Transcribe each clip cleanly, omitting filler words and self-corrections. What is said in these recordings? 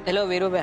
Hello वीरूभ्या,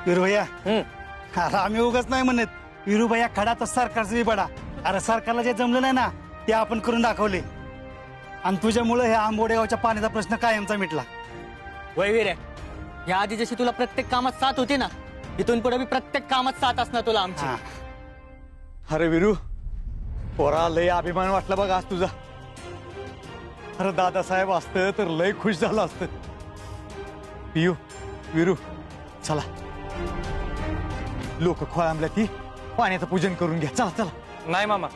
Veeru भैया अरे आम्ही उगाच नाही म्हणत. वीरू भैया खडा तर सरकारचा विबडा. अरे सरकारला जे जमलं नाही ना ते आपण करून दाखवले आणि तुझ्यामुळे ह्या आंबोडेगावच्या पाण्याचा प्रश्न कायमचा मिटला. वैवीर आहे या आधी जशी तुला प्रत्येक कामात साथ होती ना, इथून पुढे प्रत्येक कामात साथ असणार तुला आमची. अरे वीरू, पोरा लय अभिमान वाटला बघ आज तुझा. अरे दादासाहेब असतं तर लय खुश झालं असतं. पियू वीरू चला, लोक खोळांबल्या ती पाण्याचं पूजन करून घ्या. चला चला. नाही मामा,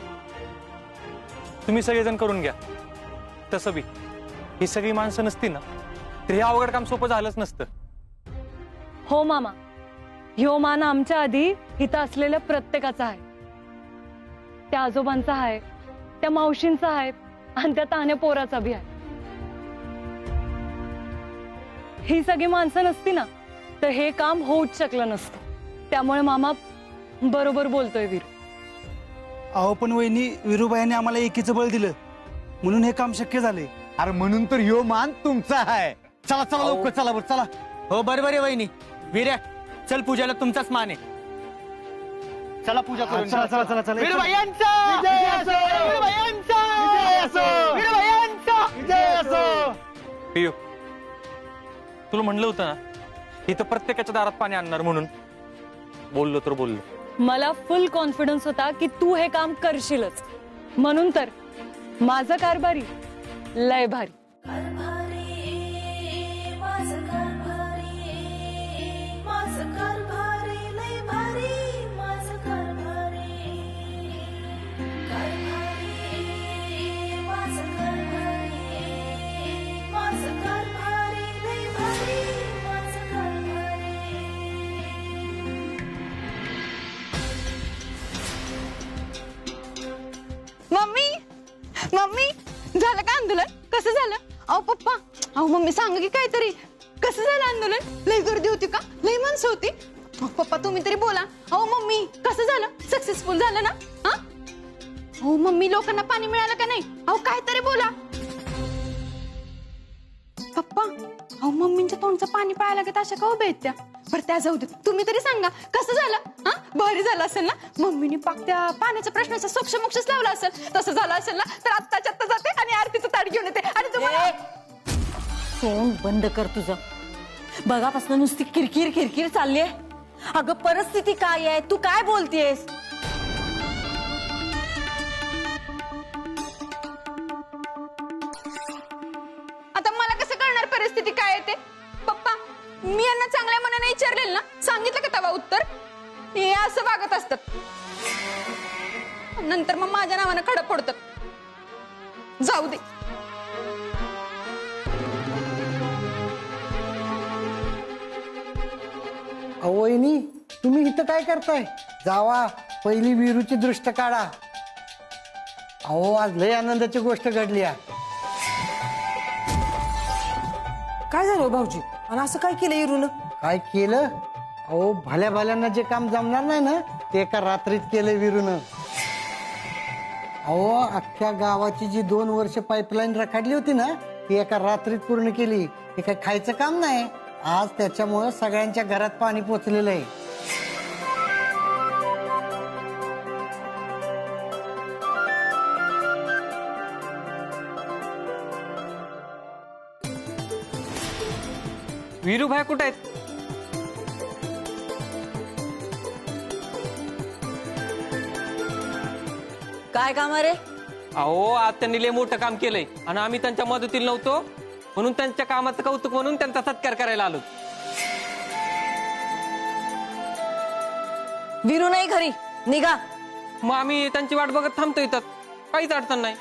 तुम्ही सगळेजण करून घ्या. तसं बी ही सगळी माणसं नसती ना तर हे अवघड काम सोपं झालंच नसतं. हो मामा, ह्यो मान आमच्या आधी इथं असलेल्या प्रत्येकाचा आहे. त्या आजोबांचा आहे, त्या मावशींचा आहे आणि त्या तान्या पोराचा बी आहे. ही सगळी माणसं नसती ना तर हे काम होऊच शकलं नसतं. त्यामुळे मामा बरोबर बोलतोय वीर. अहो पण वहिनी, वीरूबाईंनी आम्हाला एकीचं बळ दिलं म्हणून हे काम शक्य झाले. अरे म्हणून तर यो मान तुमचा आहे. चला चला लवकर चला बरं चला. हो बरोबर आहे वहिनी. वीर्या चल, पूजाला तुमचाच मान आहे. चला पूजा करून. चला चला चला चला. पियू, तुला म्हणलं होतं ना इथं प्रत्येकाच्या दारात पाणी आणणार म्हणून. बोललो तर बोललो. मला फुल कॉन्फिडन्स होता की तू हे काम करशीलच, म्हणून तर माझं कारभारी लय भारी. मम्मी मम्मी झालं का आंदोलन? कसं झालं? अहो पप्पा, अहो मम्मी सांग की काहीतरी. कसं झालं आंदोलन? लय गर्दी होती का? लय माणसं होती? पप्पा तुम्ही तरी बोला. अहो मम्मी कसं झालं? सक्सेसफुल झालं ना? हा? अहो मम्मी लोकांना पाणी मिळालं का नाही? अहो काहीतरी बोला. पप्पा, अहो मम्मींच्या तोंडचं पाणी पाहायला का अशा का उभ्या आहेत त्या? बरं त्या जाऊ दे, तुम्ही तरी सांगा कसं झालं? हा भारी झालं असेल ना? मम्मीने पाक त्या पाण्याच्या प्रश्नाचा सोक्षमोक्षच लावला असेल. तसं झालं असेल ना तर आत्ताच्या आत्ता जाते आणि आरतीचं ताट घेऊन येते. आणि तुम्हाला तोंड बंद कर तुझं. बघापासून नुसती किरकिर किरकिर चालली आहे. अगं परिस्थिती काय आहे, तू काय बोलतेस? आता मला कसं कळणार परिस्थिती काय आहे ते? पप्पा, मी यांना चांगल्या मनाने विचारलेलं ना, सांगितलं का तेव्हा उत्तर? हे असं वागत असतात, नंतर मग माझ्या नावानं खडं फोडतात. जाऊ दे. अहो वहिनी, तुम्ही इथं काय करताय? जावा पहिली वीरूची दृष्ट काढा. अहो आज लय आनंदाची गोष्ट घडली आहे. काय झालं भाऊजी? आणि असं काय केलं इरून? काय केलं? अहो भल्या भल्यांना जे काम जमणार नाही ना ते एका रात्रीत केलंय वीरूनं. अहो अख्ख्या गावाची जी 2 वर्ष पाईपलाईन रखडली होती ना ती एका रात्रीत पूर्ण केली. हे काय खायचं काम नाही. आज त्याच्यामुळे सगळ्यांच्या घरात पाणी पोचलेलं आहे. वीरूभाई कुठे आहेत? काय काम रे? अहो आज त्यांनी लय मोठं काम केलंय आणि आम्ही त्यांच्या मदतीला नव्हतो म्हणून त्यांच्या कामाचं कौतुक म्हणून त्यांचा सत्कार करायला आलो. वीरू नाही घरी, निघा. मग आम्ही त्यांची वाट बघत थांबतो इथं, काहीच अडचण नाही.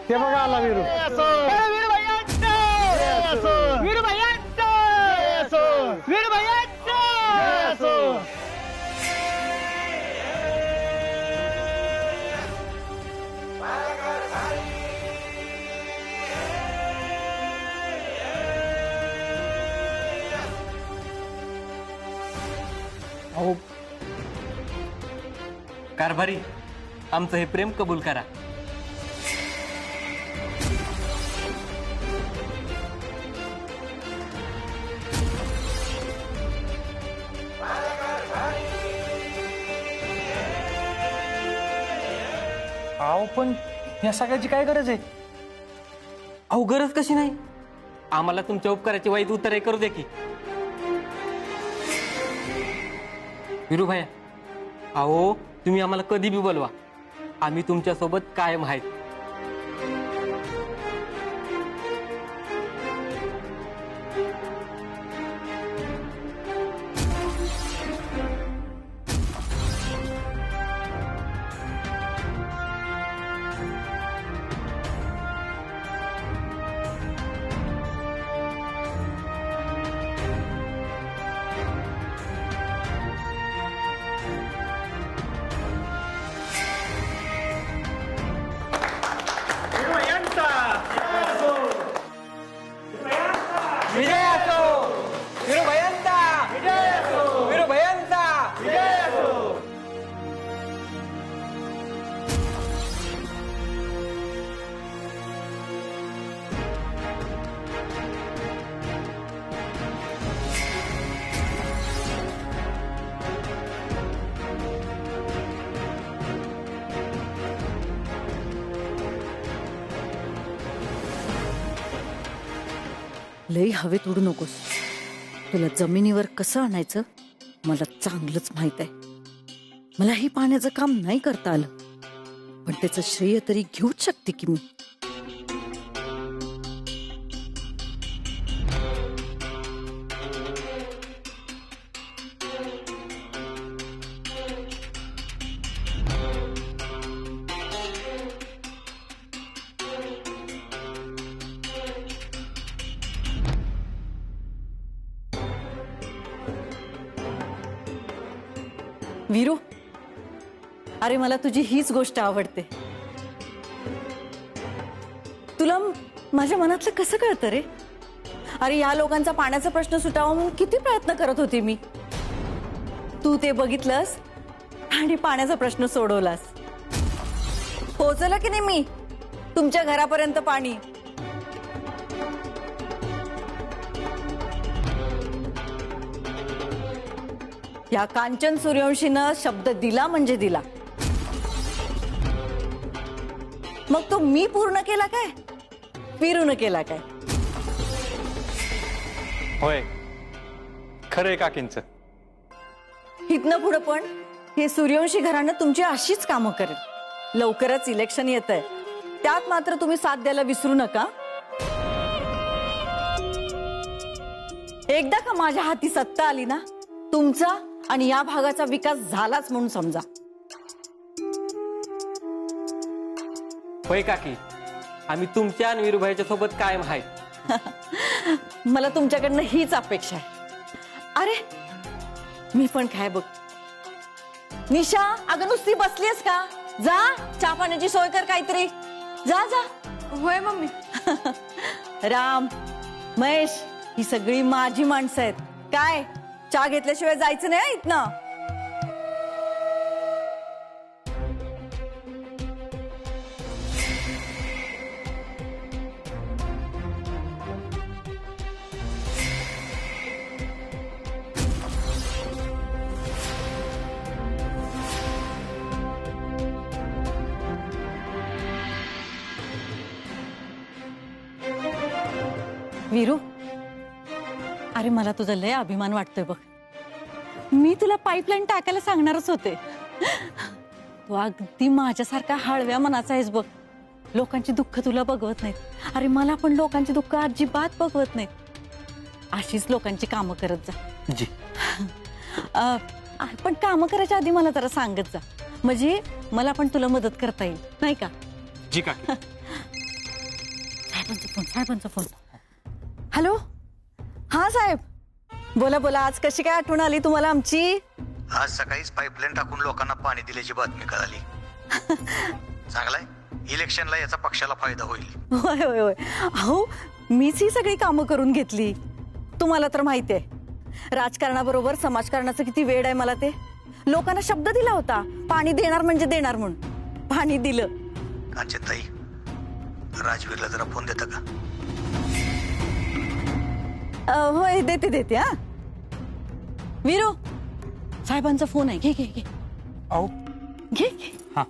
ते बघा आला वीरू. अहो कारभारी, आमचं हे प्रेम कबूल करा. अहो पण या सगळ्याची काय गरज आहे? अहो गरज कशी नाही, आम्हाला तुमच्या उपकाराची वाईट उत्तरे करू दे की. विरू भैया, अहो तुम्ही आम्हाला कधी बी बोलवा, आम्ही तुमच्यासोबत कायम आहेत. लई हवेत उडू नकोस. तुला जमिनीवर कसं आणायचं मला चांगलंच माहित आहे. मलाही पाण्याचं काम नाही करता आलं, पण त्याचं श्रेय तरी घेऊच शकते की मी. वीरू, अरे मला तुझी हीच गोष्ट आवडते. तुला माझ्या मनातलं कसं कळतं रे? अरे या लोकांचा पाण्याचा प्रश्न सुटावा म्हणून किती प्रयत्न करत होते मी. तू ते बघितलंस आणि पाण्याचा प्रश्न सोडवलास. पोहोचलं की नाही मी तुमच्या घरापर्यंत पाणी? या कांचन सूर्यवंशीनं शब्द दिला म्हणजे दिला. मग तो मी पूर्ण केला काय, वीरूनं केला काय? होय, खरंय काकींचं. इथनं पुढं पण हे सूर्यवंशी घराणं तुमची अशीच कामं करेल. लवकरच इलेक्शन येत आहे, त्यात मात्र तुम्ही साथ द्यायला विसरू नका. एकदा का माझ्या हाती सत्ता आली ना, तुमचा आणि या भागाचा विकास झालाच म्हणून समजा. होय काकी, आम्ही तुमच्या आणि वीरूभाईच्या सोबत कायम आहेत. मला तुमच्याकडनं हीच अपेक्षा आहे. अरे मी पण काय बघ. निशा, अगं नुसती बसलीस का? जा चहा पाण्याची सोय कर काहीतरी. जा जा. होय मम्मी. राम, महेश, ही सगळी माझी माणसं आहेत. काय चहा घेतल्याशिवाय जायचं नाही इथनं. वीरू, अरे मला तुझा लय अभिमान वाटतोय बघ. मी तुला पाईपलाईन टाकायला सांगणारच होते. तू अगदी माझ्यासारखा हळव्या मनाचा आहेस बघ. लोकांची दुःख तुला बघवत नाहीत. अरे मला पण लोकांची दुःख अजिबात बघवत नाहीत. अशीच लोकांची कामं करत जा जी. पण कामं करायच्या आधी मला जरा सांगत जा, म्हणजे मला पण तुला मदत करता येईल नाही का? जी काकी. साहेबांचा फोन. हॅलो, हा साहेब, बोला बोला. आज कशी काय आठवण आली तुम्हाला आमची? आज सकाळीच पाईपलाईन टाकून लोकांना पाणी दिल्याची बातमी कळाली. चांगलाय, इलेक्शनला याचा पक्षाला फायदा होईल. होय होय होय. अहो मीच ही सगळी कामं करून घेतली. तुम्हाला तर माहिती आहे राजकारणाबरोबर समाजकारणाचं किती वेड आहे मला ते. लोकांना शब्द दिला होता, पाणी देणार म्हणजे देणार म्हणून. पाणी दिलं. कांचनताई, राजवीरला जरा फोन देता का? होय, देते हा. वीरू, साहेबांचा फोन आहे, घे घे घे अहो घे घे. हा,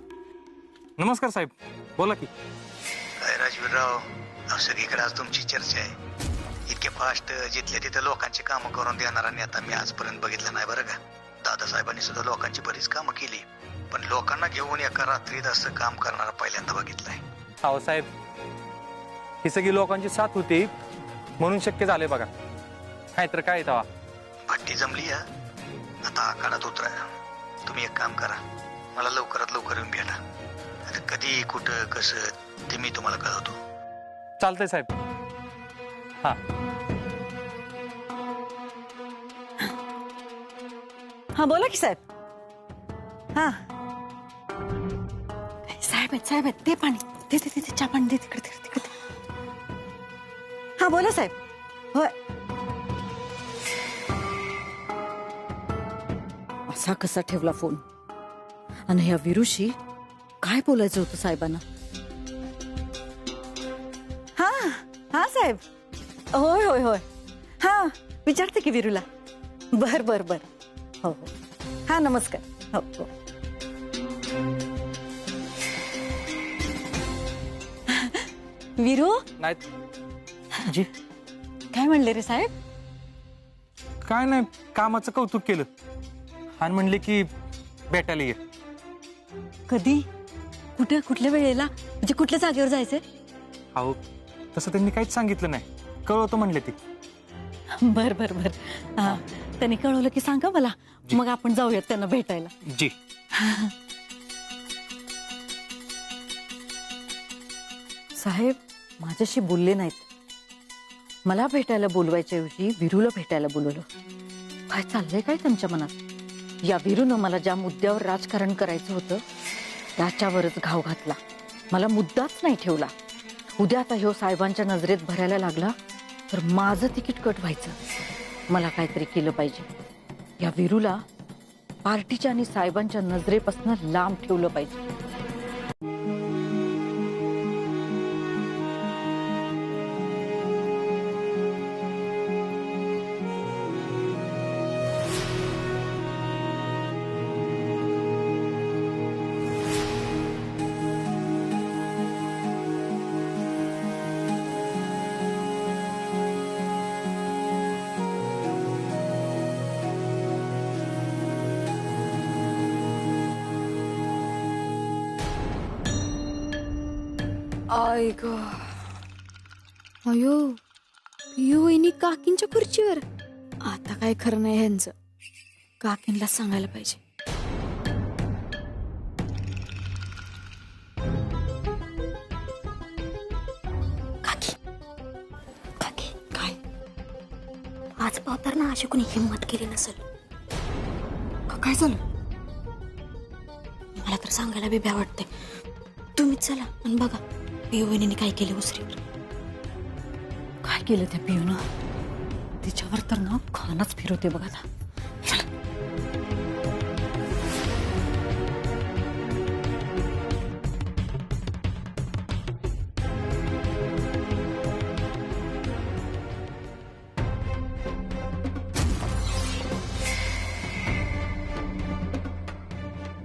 नमस्कार साहेब, बोला की. काय राजवीरराव, सगळीकडे आज तुमची चर्चा आहे. इतके फास्ट जिथल्या तिथे लोकांची कामं करून देणारा नेता मी आजपर्यंत बघितलं नाही बरं का. दादासाहेबांनी सुद्धा लोकांची बरीच कामं केली, पण लोकांना घेऊन एका रात्रीत असं काम करणारा पहिल्यांदा बघितलंय. अहो साहेब, ही सगळी लोकांची साथ होती म्हणून शक्य झाले बघा. नाहीतर काय तवा. भट्टी जमली आता आखाडात उतरा. तुम्ही एक काम करा, मला लवकरात लवकर येऊन भेटा. आता कधी कुठं कसं ते मी तुम्हाला कळवतो. चालतंय साहेब. हा, हा बोला की साहेब. हा साहेब आहेत ते पाणी ते चहा पाणी दे तिकडे तिकडे. हा बोला साहेब. होय, असा कसा ठेवला फोन. आणि ह्या विरुशी काय बोलायचं होतं साहेबांना. हा हा साहेब, होय होय होय. हा विचारते की विरूला. बर बर बर. हो हो. हा नमस्कार. हो हो. विरू, नाही जी, काय म्हणले रे साहेब. काय नाही, कामाचं कौतुक केलं आणि म्हणले की भेटायला ये. कधी, कुठे, कुठल्या वेळेला, म्हणजे कुठल्या जागेवर जायचंय. अहो तसं त्यांनी काहीच सांगितलं नाही, कळवतो म्हणले ते. बर बर बर. त्यांनी कळवलं की सांगा मला, मग आपण जाऊयात त्यांना भेटायला. जी. साहेब माझ्याशी बोलले नाहीत. मला भेटायला बोलवायच्या ऐवजी विरूला भेटायला बोलवलं. काय चाललंय काय त्यांच्या मनात. या विरूनं मला ज्या मुद्द्यावर राजकारण करायचं होतं त्याच्यावरच घाव घातला. मला मुद्दाच नाही ठेवला. उद्या आता ह्यो साहेबांच्या नजरेत भरायला लागला तर माझं तिकीट कट व्हायचं. मला काहीतरी केलं पाहिजे. या विरूला पार्टीच्या आणि साहेबांच्या नजरेपासून लांब ठेवलं पाहिजे. आय ग अयो, पियू वहिनी काकींच्या खुर्चीवर. आता काय खरं नाही ह्यांचं. काकींना सांगायला पाहिजे. काकी काकी काय आज पावताना अशी कोणी हिंमत केली नसेल. काय झालं मला तर सांगायला बी भ्या वाटते. तुम्हीच चला आणि बघा पियू वहिनीने काय केलं उसरीवर. काय केलं त्या पियूनं. तिच्यावर तर ना खानच फिरवते बघा आता.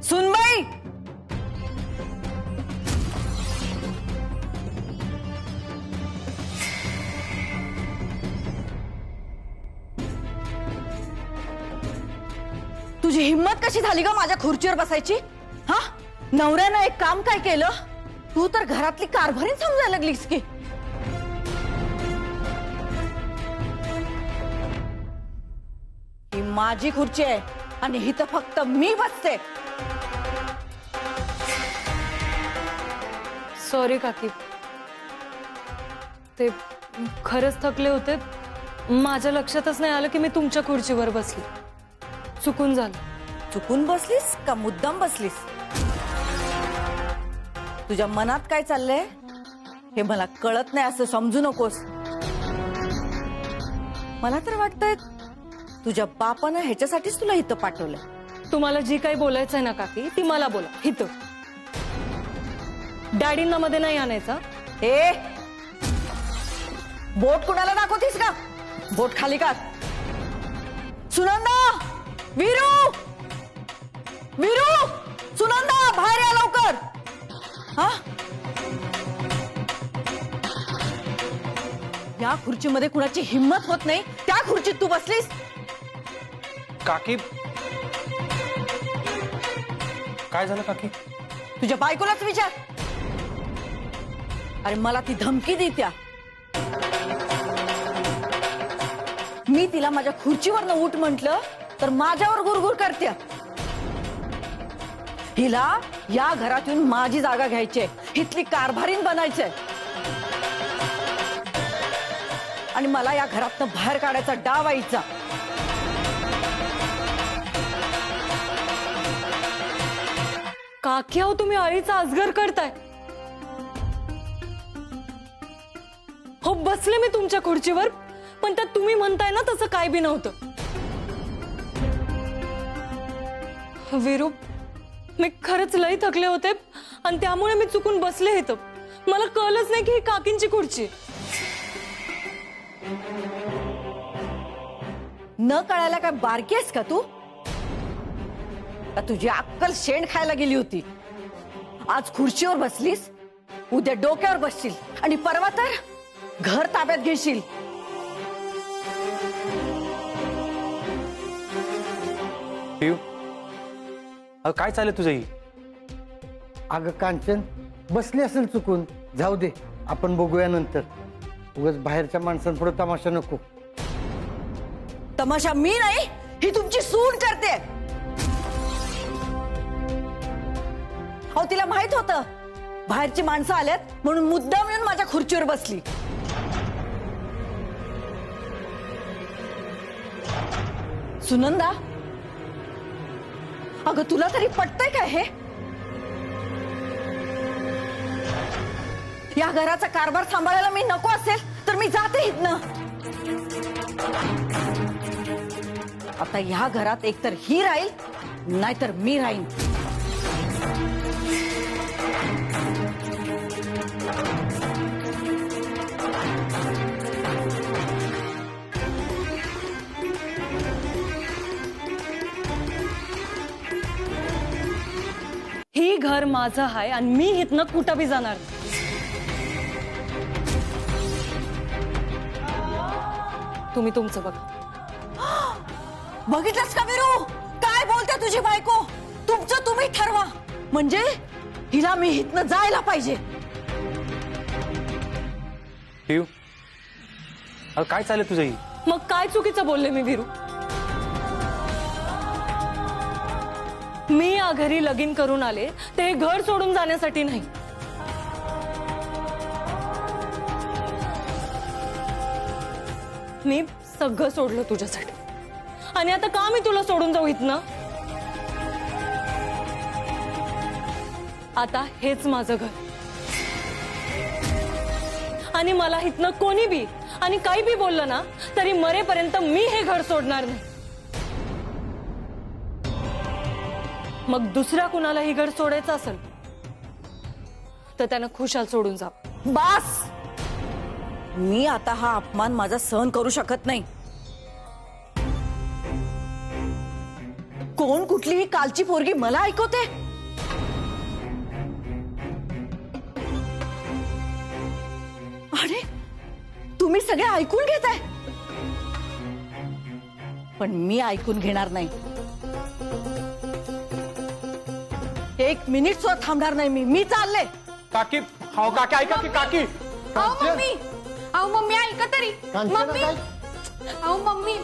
सुनबाई, तुझी हिम्मत कशी झाली ग माझ्या खुर्चीवर बसायची. हा, नवऱ्यानं एक काम काय केलं. तू तर घरातली कारभारीण समजायला लागलीस की. ही माझी खुर्ची आहे आणि ही तर फक्त मी बसते. सॉरी काकी, ते खरंच थकले होते. माझ्या लक्षातच नाही आलं की मी तुमच्या खुर्चीवर बसली. चुकून झालं. चुकून बसलीस का मुद्दाम बसलीस. तुझ्या मनात काय चाललंय हे मला कळत नाही असं समजू नकोस. मला तर वाटतंय तुझ्या बापानं ह्याच्यासाठीच तुला इथं पाठवलं. तुम्हाला जी काही बोलायचंय ना काकी ती मला बोला इथं. डॅडींना मध्ये नाही आणायचा. ए बोट कुणाला दाखवतीस का? बोट खाली का? सुनंदा, वीरू, वीरू, सुनंदा बाहेर या लवकर. हा या खुर्चीमध्ये कुणाची हिम्मत होत नाही, त्या खुर्चीत तू बसलीस. काकी काय झालं काकी? तुझ्या बायकोलाच विचार. अरे मला ती धमकी देत्या. मी तिला माझ्या खुर्चीवरनं उठ म्हटलं तर माझ्यावर गुरगुर करत्या. हिला या घरातून माझी जागा घ्यायची, इथली कारभारीण बनायचंय आणि मला या घरातनं बाहेर काढायचा डाव आईचा. काकी अहो तुम्ही अळीचा अजगर करताय. हो बसले मी तुमच्या खुर्चीवर, पण त्यात तुम्ही म्हणताय ना तसं काय बी नव्हतं. वीरू, मी खरंच लई थकले होते आणि त्यामुळे मी चुकून बसले इथं. मला कळलंच नाही की ही काकींची खुर्ची. न कळायला काय बारकी आहेस का तू? का तुझी अक्कल शेण खायला गेली होती? आज खुर्चीवर बसलीस, उद्या डोक्यावर बसशील आणि परवा तर घर ताब्यात घेशील. पियू काय चाललंय तुझं ही? अगं कांचन, बसली असेल चुकून, जाऊ दे, आपण बघूया नंतर. उगाच बाहेरच्या माणसांपुढे तमाशा नको. तमाशा मी नाही, ही तुमची सून करते. अहो तिला माहित होतं बाहेरची माणसं आल्यात म्हणून मुद्दाम येऊन माझ्या खुर्चीवर बसली. सुनंदा, अगं तुला तरी पटतंय काय हे? या घराचा कारभार सांभाळायला मी नको असेल तर मी जाते इथनं. आता ह्या घरात एकतर ही राहील नाहीतर मी राहीन. ही घर माझं आहे आणि मी इथनं कुठं बी जाणार. तुम्ही तुमचं बघा. बघितलंस का वीरू, काय बोलते तुझी बायको? तुमचं तुम्ही ठरवा. म्हणजे हिला मी इथनं जायला पाहिजे. पियू काय चाललंय तुझं ही? मग काय चुकीचं बोलले मी वीरू? मी या घरी लगीन करून आले ते हे घर सोडून जाण्यासाठी नाही. मी सगळं सोडलं तुझ्यासाठी आणि आता का मी तुला सोडून जाऊ इथनं? आता हेच माझं घर आणि मला इथनं कोणी बी आणि काही बी बोललं ना तरी मरेपर्यंत मी हे घर सोडणार नाही. मग दुसऱ्या कुणाला ही घर सोडायचं असेल तर त्यानं खुशाल सोडून जा. बास, मी आता हा अपमान माझा सहन करू शकत नाही. कोण कुठलीही कालची पोरगी मला ऐकवते? अरे तुम्ही सगळे ऐकून घेताय, पण मी ऐकून घेणार नाही. एक मिनिट सुद्धा थांबणार नाही. मी चालले. काकी, हो काकी ऐका की काकी. अहो मम्मी, अहो मम्मी ऐका तरी. कांचना मम्मी, काय? अहो मम्मी